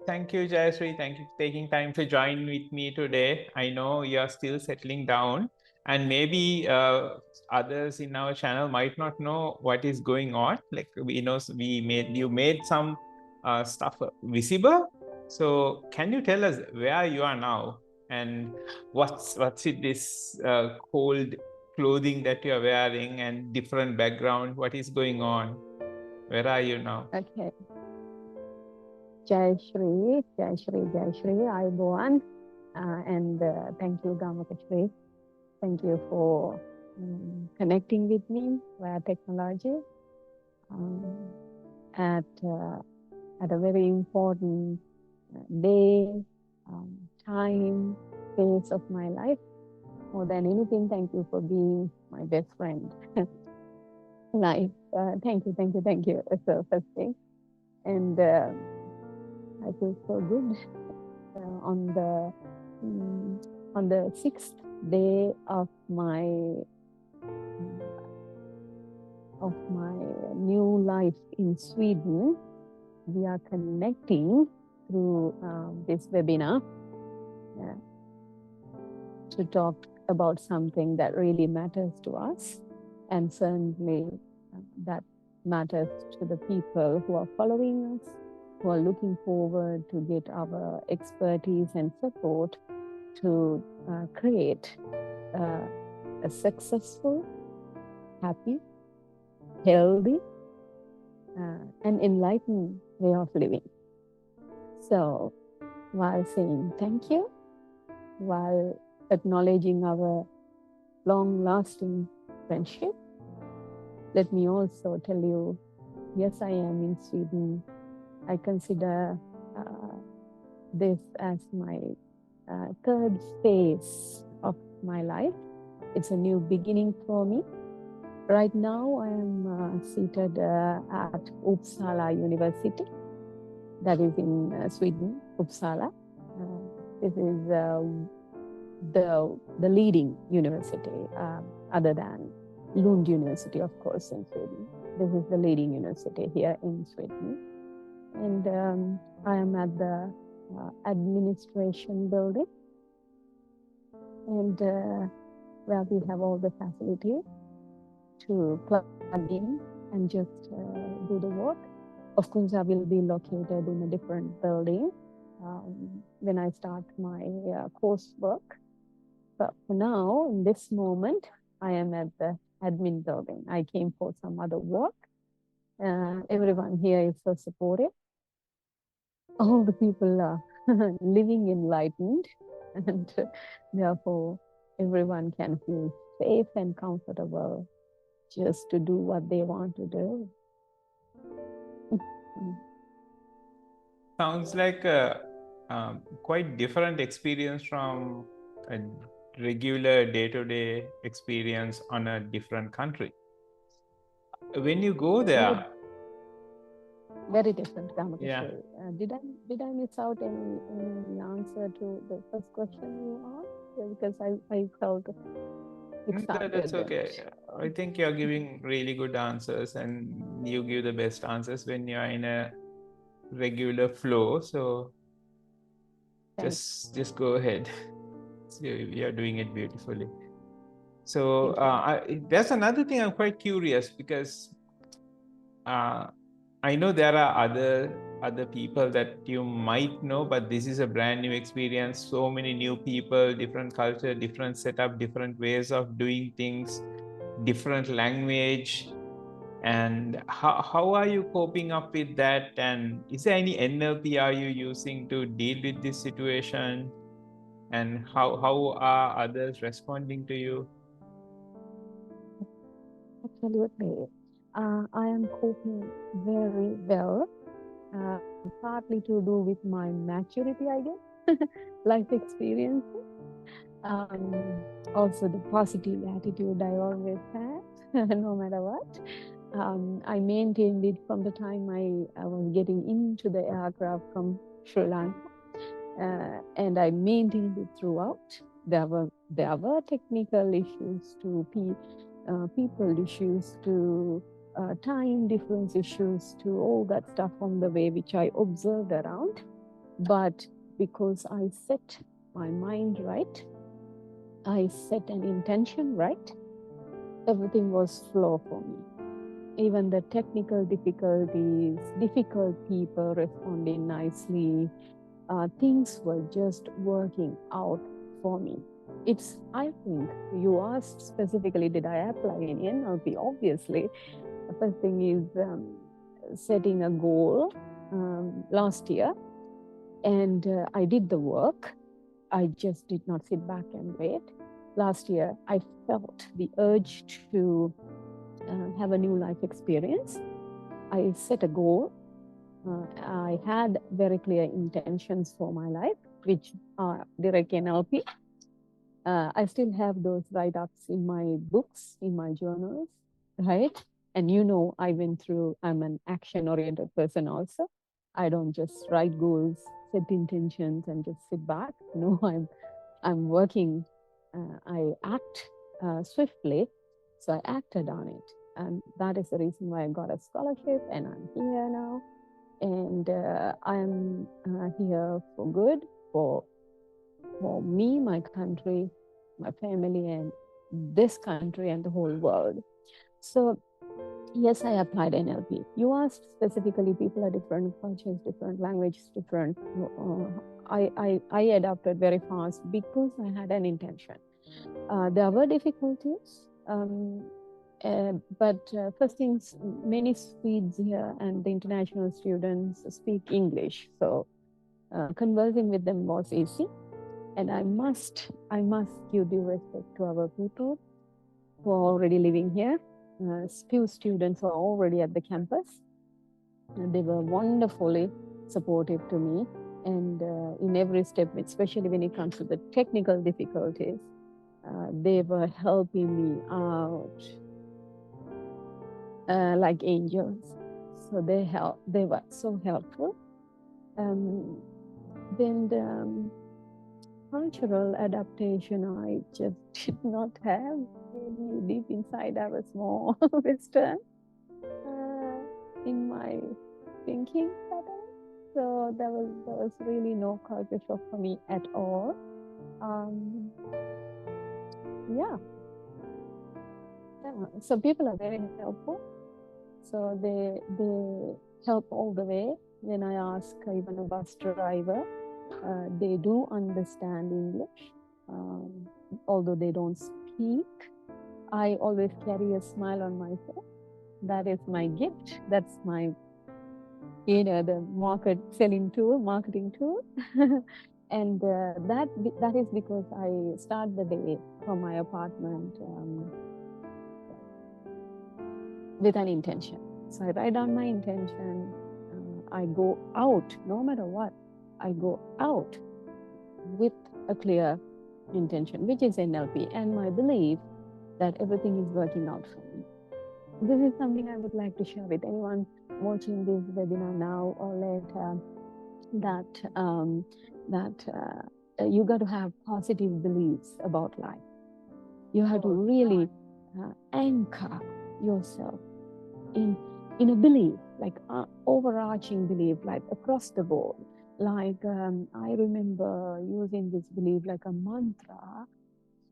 Thank you, JayaShri. Thank you for taking time to join with me today. I know you're still settling down, and maybe others in our channel might not know what is going on. Like you made some stuff visible. So can you tell us where you are now and what's it this cold clothing that you're wearing and different background? What is going on? Where are you now? Okay. JayaShri, Ayubowan, and thank you, Gamakashri. Thank you for connecting with me via technology at a very important day, time, phase of my life. More than anything, thank you for being my best friend. Life. Thank you. So first thing, and I feel so good on the 6th day of my new life in Sweden. We are connecting through this webinar to talk about something that really matters to us, and certainly that matters to the people who are following us, who are looking forward to get our expertise and support to create a successful, happy, healthy, and enlightened way of living. So while saying thank you, while acknowledging our long-lasting friendship, let me also tell you, yes, I am in Sweden. I consider this as my third phase of my life. It's a new beginning for me. Right now, I am seated at Uppsala University, that is in Sweden, Uppsala. This is the leading university, other than Lund University, of course, in Sweden. This is the leading university here in Sweden. And I am at the administration building, and where we have all the facilities to plug in and just do the work. Of course, I will be located in a different building when I start my coursework. But for now, in this moment, I am at the admin building. I came for some other work. Everyone here is so supportive. All the people are living enlightened, and therefore everyone can feel safe and comfortable just to do what they want to do. Sounds like a quite different experience from a regular day-to-day experience on a different country. When you go there, very different, Gamakashri. Yeah. Did I miss out any answer to the first question you asked? Because I felt That's okay. I think you're giving really good answers, and you give the best answers when you're in a regular flow. So just go ahead. You're doing it beautifully. So that's another thing I'm quite curious, because I know there are other people that you might know, but this is a brand new experience. So many new people, different culture, different setup, different ways of doing things, different language. And how are you coping up with that? And is there any NLP are you using to deal with this situation? And how are others responding to you? Absolutely. I am coping very well, partly to do with my maturity, I guess, life experience. Also the positive attitude I always had, no matter what. I maintained it from the time I was getting into the aircraft from Sri Lanka, and I maintained it throughout. There were technical issues to people issues to time difference issues to all that stuff on the way, which I observed around. But because I set my mind right, I set an intention right, everything was flow for me. Even the technical difficulties, difficult people responding nicely, things were just working out for me. I think you asked specifically, did I apply in NLP? Obviously, the first thing is setting a goal last year, and I did the work. I just did not sit back and wait. Last year, I felt the urge to have a new life experience. I set a goal. I had very clear intentions for my life, which are direct NLP. I still have those write-ups in my books, in my journals, right? And I'm an action-oriented person also. I don't just write goals, set intentions, and just sit back. No, I'm working. I act swiftly, so I acted on it, and that is the reason why I got a scholarship, and I'm here now. And I'm here for good, for me, my country, my family, and this country and the whole world. So yes, I applied NLP. You asked specifically, people are different, cultures different, languages different. I adapted very fast because I had an intention. There were difficulties, but first things, many Swedes here and the international students speak English, so conversing with them was easy. And I must give due respect to our people who are already living here. Few students are already at the campus, and they were wonderfully supportive to me. And in every step, especially when it comes to the technical difficulties, they were helping me out like angels. So they were so helpful. Then the cultural adaptation, I just did not have. Maybe deep inside, I was more Western in my thinking pattern. So there was really no culture shock for me at all. Yeah. So people are very helpful. So they help all the way. When I ask even a bus driver, they do understand English, although they don't speak. I always carry a smile on my face. That is my gift. That's my, the marketing tool. And that is because I start the day from my apartment with an intention. So I write down my intention. I go out, no matter what. I go out with a clear intention, which is NLP, and my belief that everything is working out for me. This is something I would like to share with anyone watching this webinar now or later, that you got to have positive beliefs about life. You have to really anchor yourself in a belief, like overarching belief, like across the board. Like I remember using this belief like a mantra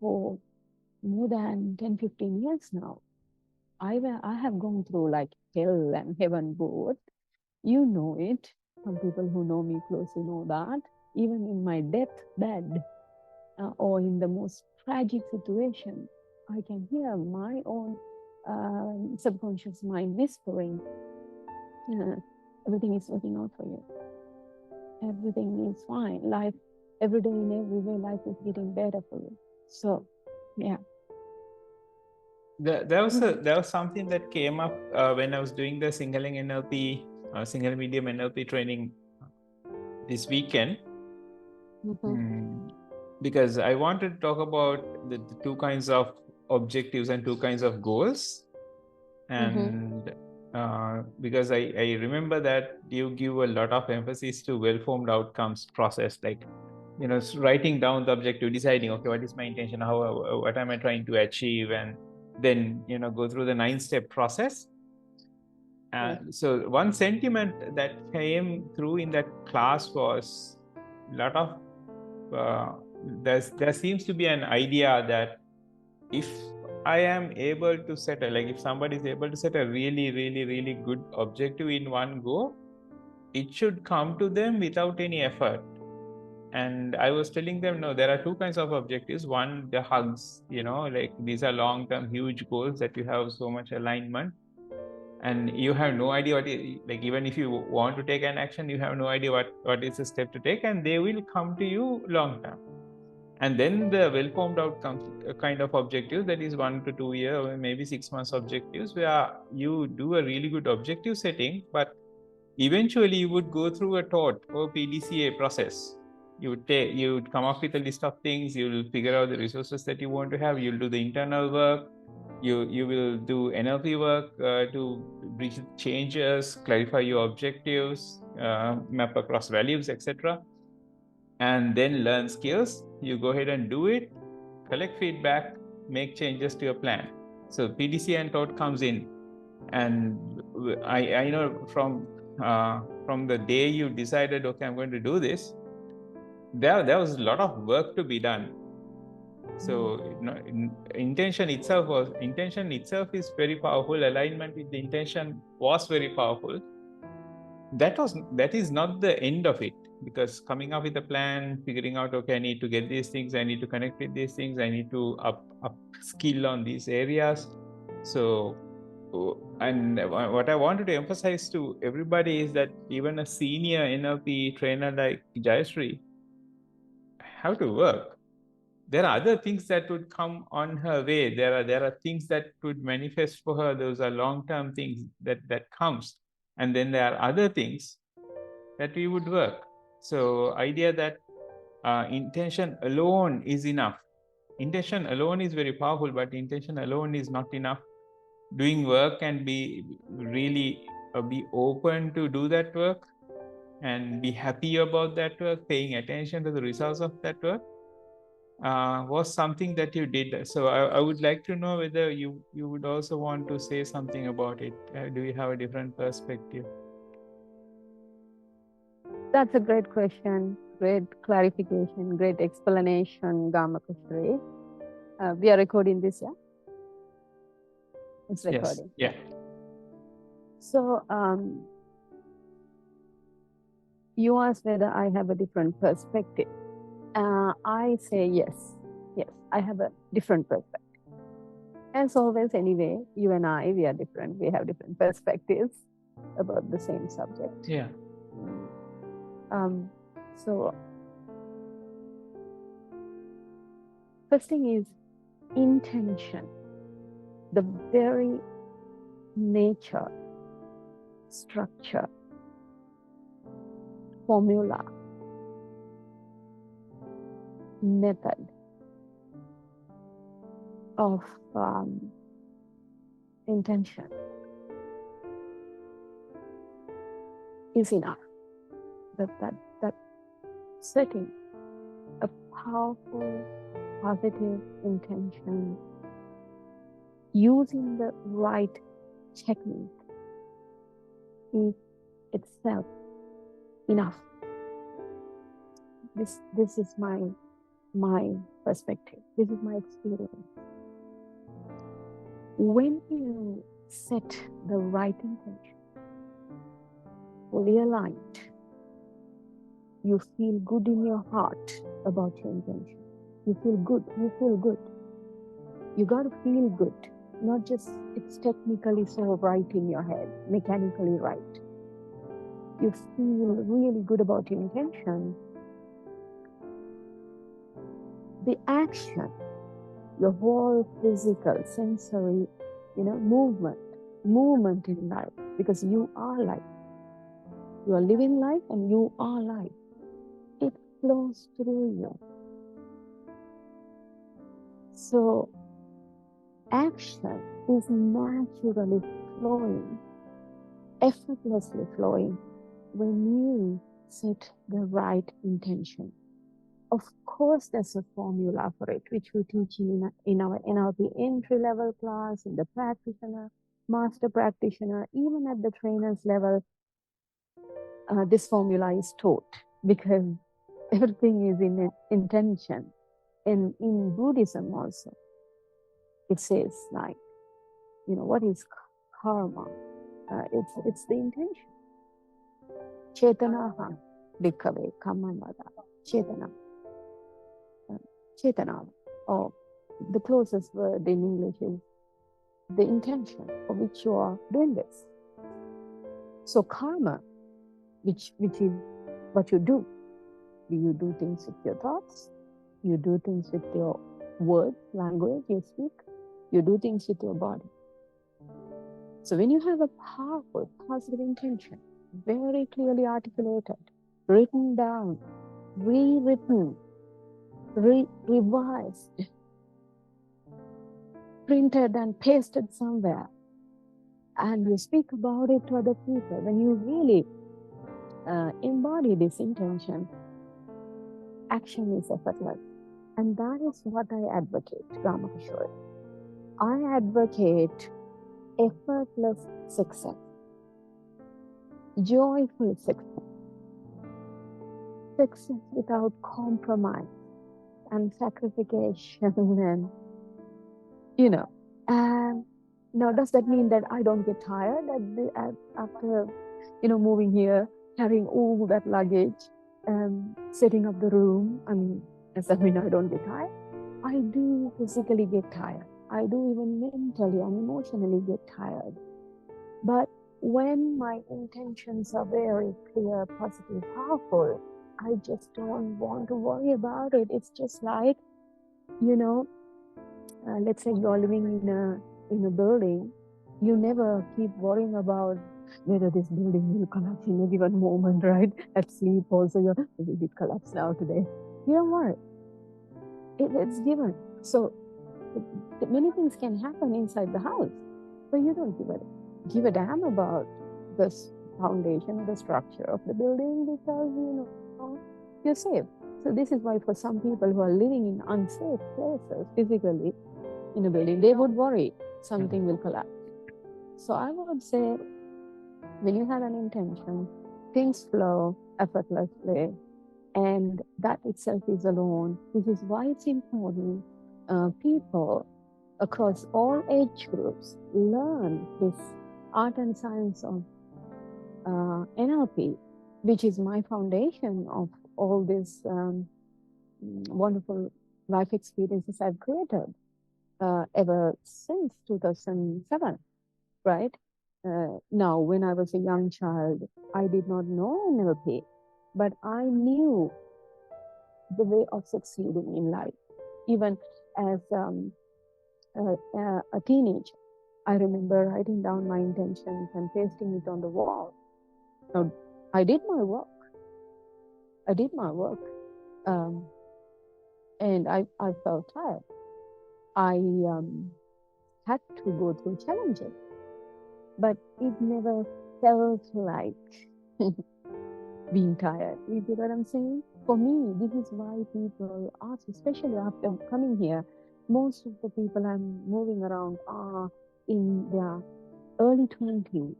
for more than 10-15 years now. I have gone through like hell and heaven both. You know it. Some people who know me closely know that. Even in my deathbed or in the most tragic situation, I can hear my own subconscious mind whispering, everything is working out for you. Everything is fine. Life, every day in every way, life is getting better for you. So, yeah. There was something that came up when I was doing the single NLP, single medium NLP training this weekend. Because I wanted to talk about the two kinds of objectives and two kinds of goals. And because I remember that you give a lot of emphasis to well-formed outcomes process, like, writing down the objective, deciding, okay, what is my intention? What am I trying to achieve? And then, go through the 9-step process. So one sentiment that came through in that class was, lot of there seems to be an idea that if I am able to set if somebody is able to set a really good objective in one go, it should come to them without any effort. And I was telling them, no, there are two kinds of objectives. One, the hugs, these are long-term huge goals that you have so much alignment, and you have no idea what even if you want to take an action, you have no idea what is the step to take, and they will come to you long term. And then the well-formed outcomes kind of objectives, that is 1 to 2 year or maybe 6 months objectives, where you do a really good objective setting, but eventually you would go through a TOT or PDCA process. You would come up with a list of things, you'll figure out the resources that you want to have, you'll do the internal work, you will do NLP work to bridge changes, clarify your objectives, map across values, etc. And then learn skills. You go ahead and do it, collect feedback, make changes to your plan. So PDCA and TOT comes in, and I know from the day you decided, okay, I'm going to do this, there was a lot of work to be done. So intention itself is very powerful. Alignment with the intention was very powerful. That is not the end of it, because coming up with a plan, figuring out, okay, I need to get these things, I need to connect with these things, I need to up skill on these areas. So, and what I wanted to emphasize to everybody is that even a senior NLP trainer like JayaShri have to work. There are other things that would come on her way. There are things that would manifest for her. Those are long-term things that comes. And then there are other things that we would work. So idea that intention alone is enough. Intention alone is very powerful, but intention alone is not enough. Doing work can be really be open to do that work and be happy about that work, paying attention to the results of that work was something that you did. So I would like to know whether you would also want to say something about it. Do you have a different perspective? That's a great question, great clarification, great explanation, Gamakashri. We are recording this, yeah? It's recording. Yes. Yeah. So you asked whether I have a different perspective. I say yes, I have a different perspective. As always, anyway, you and I, we are different. We have different perspectives about the same subject. Yeah. So, first thing is intention. The very nature, structure, formula, method of intention is enough. That setting a powerful, positive intention using the right technique is itself enough. This is my perspective. This is my experience. When you set the right intention, fully aligned, you feel good in your heart about your intention. You feel good. You got to feel good. Not just it's technically so right in your head, mechanically right. You feel really good about your intention. The action, your whole physical, sensory, movement in life, because you are life. You are living life and you are life. It flows through you. So action is naturally flowing, effortlessly flowing when you set the right intention. Of course, there's a formula for it, which we teach in our NLP entry-level class, in the practitioner, master practitioner, even at the trainer's level, this formula is taught, because Everything is in intention. And in Buddhism also, it says like, what is karma? It's the intention. Chetanaha bhikkhave kammamada. Chetana. Chetana. Or the closest word in English is the intention for which you are doing this. So karma, which is what you do. Do you do things with your thoughts? You do things with your words, language you speak. You do things with your body. So when you have a powerful, positive intention, very clearly articulated, written down, rewritten, revised, printed and pasted somewhere, and you speak about it to other people, when you really embody this intention, action is effortless. And that is what I advocate, Ramakishore. I advocate effortless success, joyful success, success without compromise and sacrification. And now, does that mean that I don't get tired after moving here, carrying all that luggage, setting up the room? Does that mean I don't get tired? I do physically get tired. I do even mentally and emotionally get tired. But when my intentions are very clear, positive, powerful, I just don't want to worry about it. It's just like, let's say you're living in a building, you never keep worrying about whether this building will collapse in a given moment, right? At sleep also, will it collapse now today? You don't worry. It's given. So many things can happen inside the house, but you don't give a damn about the foundation, the structure of the building, because you're safe. So this is why for some people who are living in unsafe places physically in a building, they would worry something will collapse. So I would say, when you have an intention, things flow effortlessly, and that itself is alone. This is why it's important people across all age groups learn this art and science of NLP, which is my foundation of all these wonderful life experiences I've created ever since 2007, right? Now, when I was a young child, I did not know NLP, but I knew the way of succeeding in life. Even as a teenager, I remember writing down my intentions and pasting it on the wall. Now, I did my work. And I felt tired. I had to go through challenges, but it never felt like being tired. You get what I'm saying? For me, this is why people ask, especially after coming here, most of the people I'm moving around are in their early 20s,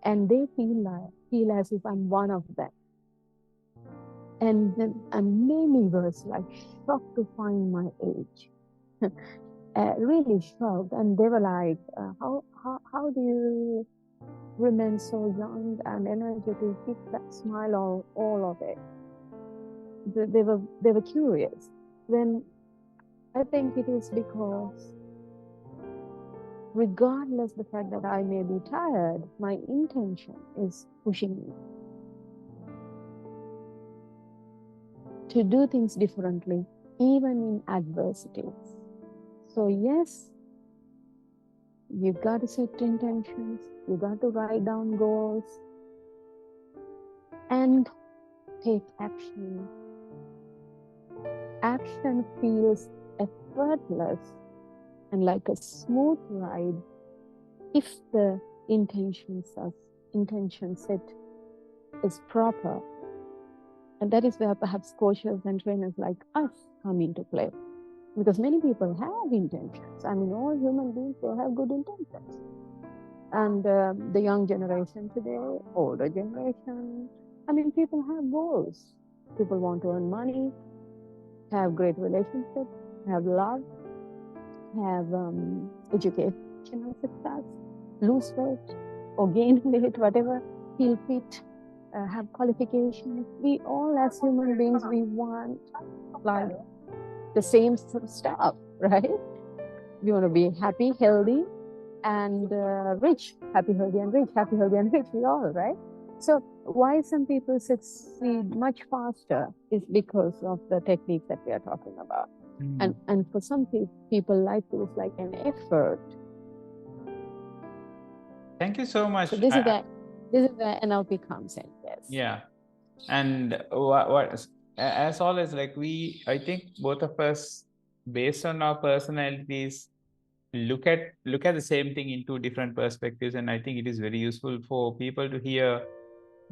and they feel as if I'm one of them. And many was like shocked to find my age. Really shocked, and they were like, how do you remain so young and energetic, keep that smile, all of it? They were curious. Then I think it is because, regardless the fact that I may be tired, my intention is pushing me to do things differently, even in adversities. So yes, you've got to set intentions, you got to write down goals, and take action. Action feels effortless and like a smooth ride if the intention set is proper. And that is where perhaps coaches and trainers like us come into play. Because many people have intentions. All human beings, they have good intentions. And the young generation today, older generation, people have goals. People want to earn money, have great relationships, have love, have educational success, lose weight or gain weight, whatever, feel fit, have qualifications. We all, as human beings, we want like the same stuff, right? We want to be happy, healthy, and rich. Happy, healthy, and rich. Happy, healthy, and rich. We all, right? So why some people succeed much faster is because of the techniques that we are talking about. And for some people, life feels like an effort. Thank you so much. So this is where NLP comes in. Yes. Yeah. And what as always, like I think both of us, based on our personalities, look at the same thing in two different perspectives. And I think it is very useful for people to hear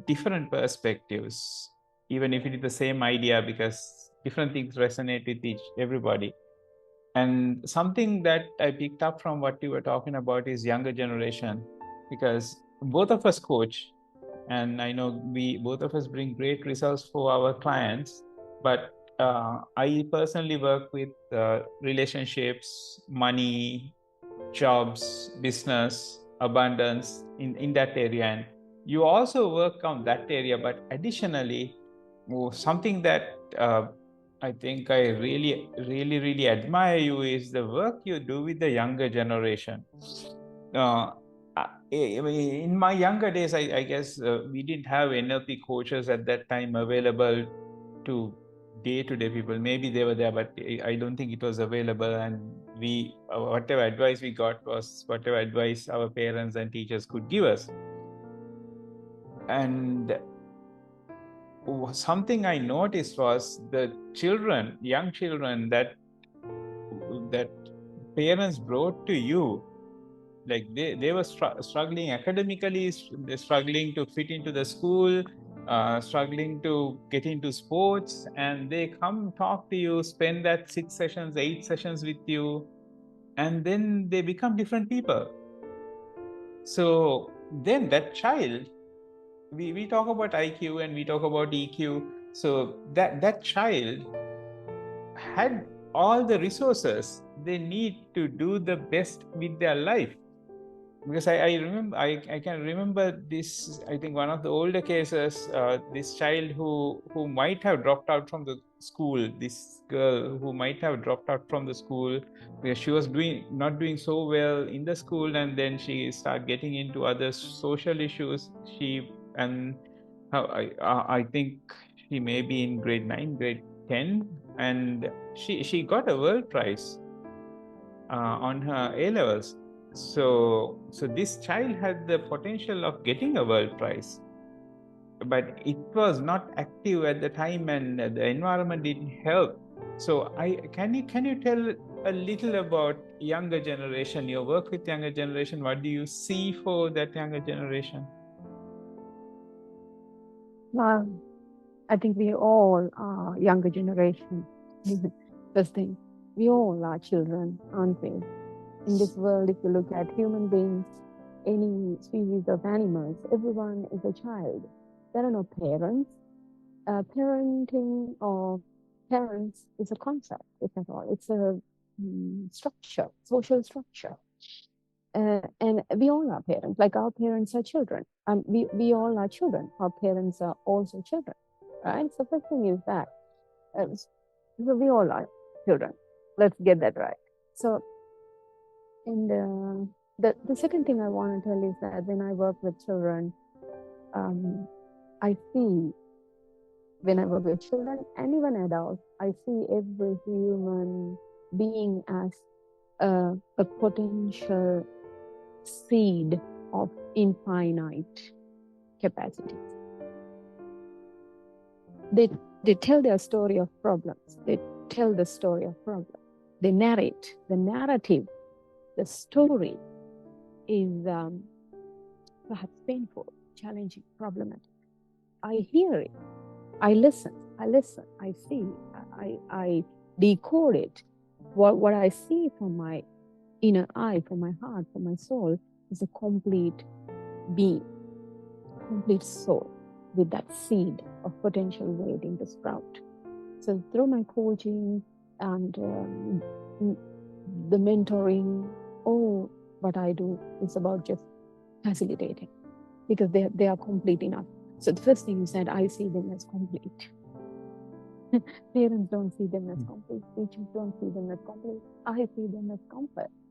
different perspectives, even if it is the same idea, because different things resonate with everybody. And something that I picked up from what you were talking about is younger generation, because both of us coach, and I know both of us bring great results for our clients. But I personally work with relationships, money, jobs, business, abundance in that area. And you also work on that area, but additionally, something that I think I really admire you is the work you do with the younger generation. In my younger days, I guess we didn't have NLP coaches at that time available to day-to-day people. Maybe they were there, but I don't think it was available. And whatever advice we got was whatever advice our parents and teachers could give us. And something I noticed was the young children that parents brought to you, like they were struggling academically, struggling to fit into the school, struggling to get into sports, and they come talk to you, spend that 6 sessions, 8 sessions with you, and then they become different people. So then that child, we talk about IQ and we talk about EQ. So that child had all the resources they need to do the best with their life. Because I remember, I can remember this, I think one of the older cases, this child who might have dropped out from the school, this girl who might have dropped out from the school because she was not doing so well in the school, and then she started getting into other social issues. I think she may be in grade 9, grade 10, and she got a world prize on her A-levels. So this child had the potential of getting a world prize, but it was not active at the time, and the environment didn't help. So can you tell a little about younger generation, your work with younger generation? What do you see for that younger generation? Well, I think we all are younger generation. First thing, we all are children, aren't we? In this world, if you look at human beings, any species of animals, everyone is a child. There are no parents. Parenting or parents is a concept, if at all. It's a structure, social structure. And we all are parents, like our parents are children. We all are children. Our parents are also children, right? So first thing is that we all are children. Let's get that right. So, and the second thing I want to tell is that when I work with children, I see, when I work with children and even adults, I see every human being as a potential seed of infinite capacities. They tell their story of problems. They tell the story of problems. They narrate. The narrative, the story is perhaps painful, challenging, problematic. I hear it. I listen, I see, I decode it. What I see from my inner eye, from my heart, from my soul, is a complete being, complete soul with that seed of potential waiting to sprout. So through my coaching and the mentoring, all what I do is about just facilitating, because they are complete enough. So the first thing is that I see them as complete. Parents don't see them as complete. Teachers don't see them as complete. I see them as